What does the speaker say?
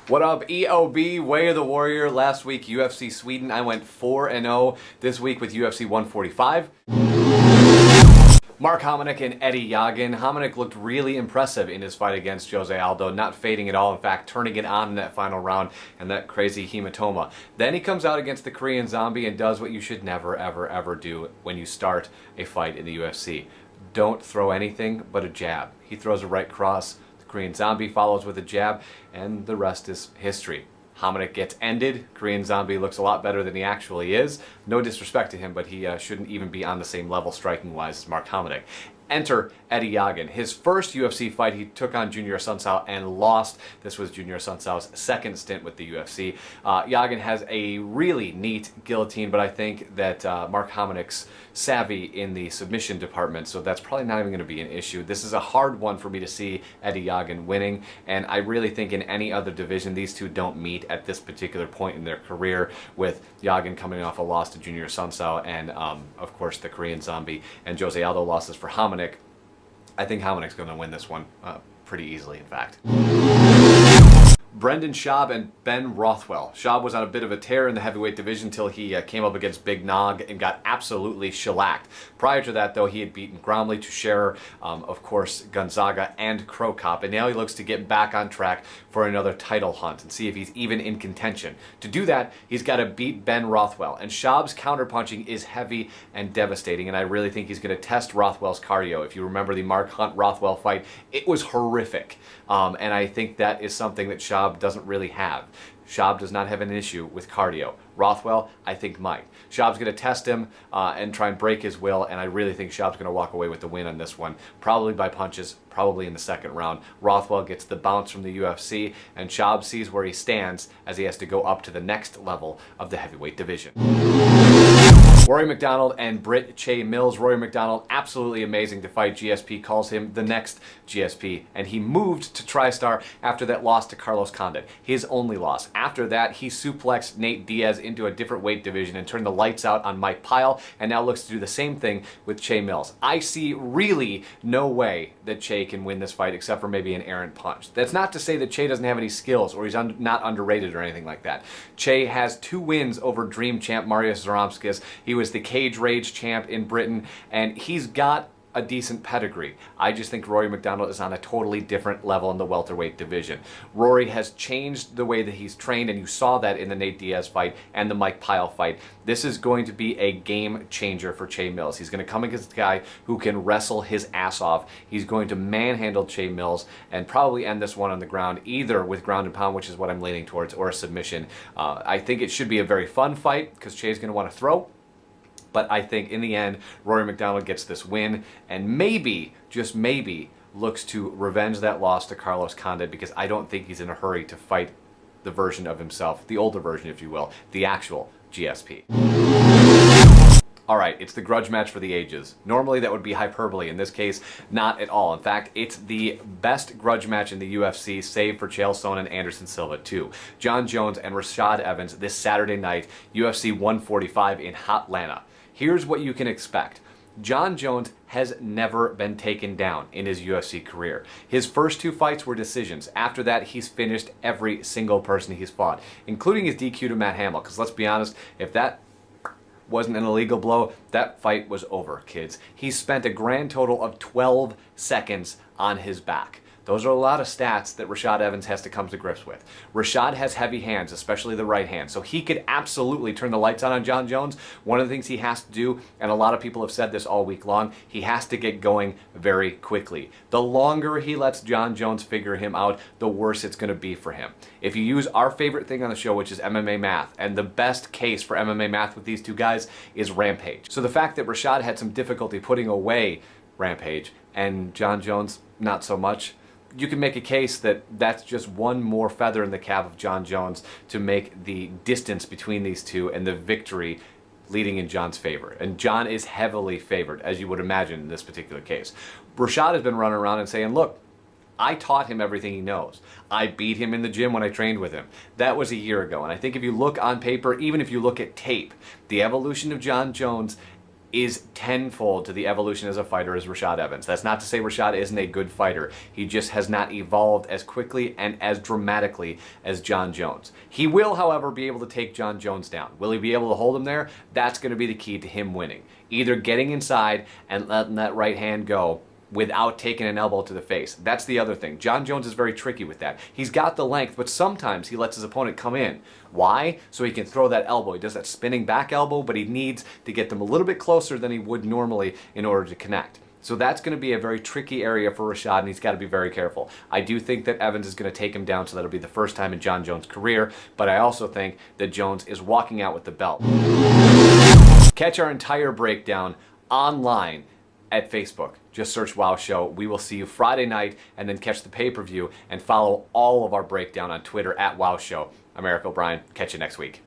What up, EOB, Way of the Warrior? Last week, UFC Sweden, I went 4-0. This week with UFC 145. Mark Hominick and Eddieyog. Hominick looked really impressive in his fight against Jose Aldo, not fading at all, in fact, turning it on in that final round and that crazy hematoma. Then he comes out against the Korean Zombie and does what you should never, ever, ever do when you start a fight in the UFC. Don't throw anything but a jab. He throws a right cross. Korean Zombie follows with a jab, and the rest is history. Hominick gets ended. Korean Zombie looks a lot better than he actually is. No disrespect to him, but he shouldn't even be on the same level striking-wise as Mark Hominick. Enter Eddieyog. His first UFC fight, he took on Junior Sunsao and lost. This was Junior Sunsao's second stint with the UFC. Yagin has a really neat guillotine, but I think that Mark Hominick's savvy in the submission department, so that's probably not even going to be an issue. This is a hard one for me to see Eddieyog winning, and I really think in any other division, these two don't meet at this particular point in their career, with Yagin coming off a loss to Junior Sunsao and, of course, the Korean Zombie, and Jose Aldo losses for Hominick. I think Hominick's going to win this one pretty easily, in fact. Brendan Schaub and Ben Rothwell. Schaub was on a bit of a tear in the heavyweight division until he came up against Big Nog and got absolutely shellacked. Prior to that, though, he had beaten Gromley, Teixeira, of course, Gonzaga, and Crow Cop, and now he looks to get back on track for another title hunt and see if he's even in contention. To do that, he's got to beat Ben Rothwell, and Schaub's counterpunching is heavy and devastating, and I really think he's going to test Rothwell's cardio. If you remember the Mark Hunt-Rothwell fight, it was horrific, and I think that is something that Schaub doesn't really have. Schaub does not have an issue with cardio. Rothwell, I think, might. Schaub's going to test him and try and break his will, and I really think Schaub's going to walk away with the win on this one, probably by punches, probably in the second round. Rothwell gets the bounce from the UFC, and Schaub sees where he stands as he has to go up to the next level of the heavyweight division. Rory MacDonald and Britt Che Mills. Rory MacDonald, absolutely amazing to fight. GSP calls him the next GSP, and he moved to TriStar after that loss to Carlos Condit, his only loss. After that, he suplexed Nate Diaz into a different weight division and turned the lights out on Mike Pyle, and now looks to do the same thing with Che Mills. I see really no way that Che can win this fight except for maybe an errant punch. That's not to say that Che doesn't have any skills or he's not underrated or anything like that. Che has 2 wins over Dream Champ Marius Zaromskis. He was the Cage Rage champ in Britain, and he's got a decent pedigree. I just think Rory MacDonald is on a totally different level in the welterweight division. Rory has changed the way that he's trained, and you saw that in the Nate Diaz fight and the Mike Pyle fight. This is going to be a game changer for Che Mills. He's going to come against a guy who can wrestle his ass off. He's going to manhandle Che Mills and probably end this one on the ground, either with ground and pound, which is what I'm leaning towards, or a submission. I think it should be a very fun fight because Che's going to want to throw. But I think in the end, Rory MacDonald gets this win and maybe, just maybe, looks to revenge that loss to Carlos Condit, because I don't think he's in a hurry to fight the version of himself, the older version, if you will, the actual GSP. Alright, it's the grudge match for the ages. Normally that would be hyperbole. In this case, not at all. In fact, it's the best grudge match in the UFC, save for Chael Sonnen and Anderson Silva 2. Jon Jones and Rashad Evans this Saturday night, UFC 145 in Hotlanta. Here's what you can expect. Jon Jones has never been taken down in his UFC career. His first 2 fights were decisions. After that, he's finished every single person he's fought, including his DQ to Matt Hamill. Because let's be honest, if that wasn't an illegal blow, that fight was over, kids. He spent a grand total of 12 seconds on his back. Those are a lot of stats that Rashad Evans has to come to grips with. Rashad has heavy hands, especially the right hand, so he could absolutely turn the lights on Jon Jones. One of the things he has to do, and a lot of people have said this all week long, he has to get going very quickly. The longer he lets Jon Jones figure him out, the worse it's going to be for him. If you use our favorite thing on the show, which is MMA math, and the best case for MMA math with these 2 guys is Rampage. So the fact that Rashad had some difficulty putting away Rampage and Jon Jones not so much, you can make a case that that's just one more feather in the cap of Jon Jones to make the distance between these two and the victory leading in Jon's favor. And Jon is heavily favored, as you would imagine in this particular case. Rashad has been running around and saying, look, I taught him everything he knows. I beat him in the gym when I trained with him. That was a year ago. And I think if you look on paper, even if you look at tape, the evolution of Jon Jones is tenfold to the evolution as a fighter as Rashad Evans. That's not to say Rashad isn't a good fighter. He just has not evolved as quickly and as dramatically as Jon Jones. He will, however, be able to take Jon Jones down. Will he be able to hold him there? That's going to be the key to him winning. Either getting inside and letting that right hand go without taking an elbow to the face. That's the other thing. Jon Jones is very tricky with that. He's got the length, but sometimes he lets his opponent come in. Why? So he can throw that elbow. He does that spinning back elbow, but he needs to get them a little bit closer than he would normally in order to connect. So that's going to be a very tricky area for Rashad, and he's got to be very careful. I do think that Evans is going to take him down, so that'll be the first time in Jon Jones' career, but I also think that Jones is walking out with the belt. Catch our entire breakdown online at Facebook. Just search Wow Show. We will see you Friday night, and then catch the pay-per-view and follow all of our breakdown on Twitter at Wow Show. I'm Eric O'Brien. Catch you next week.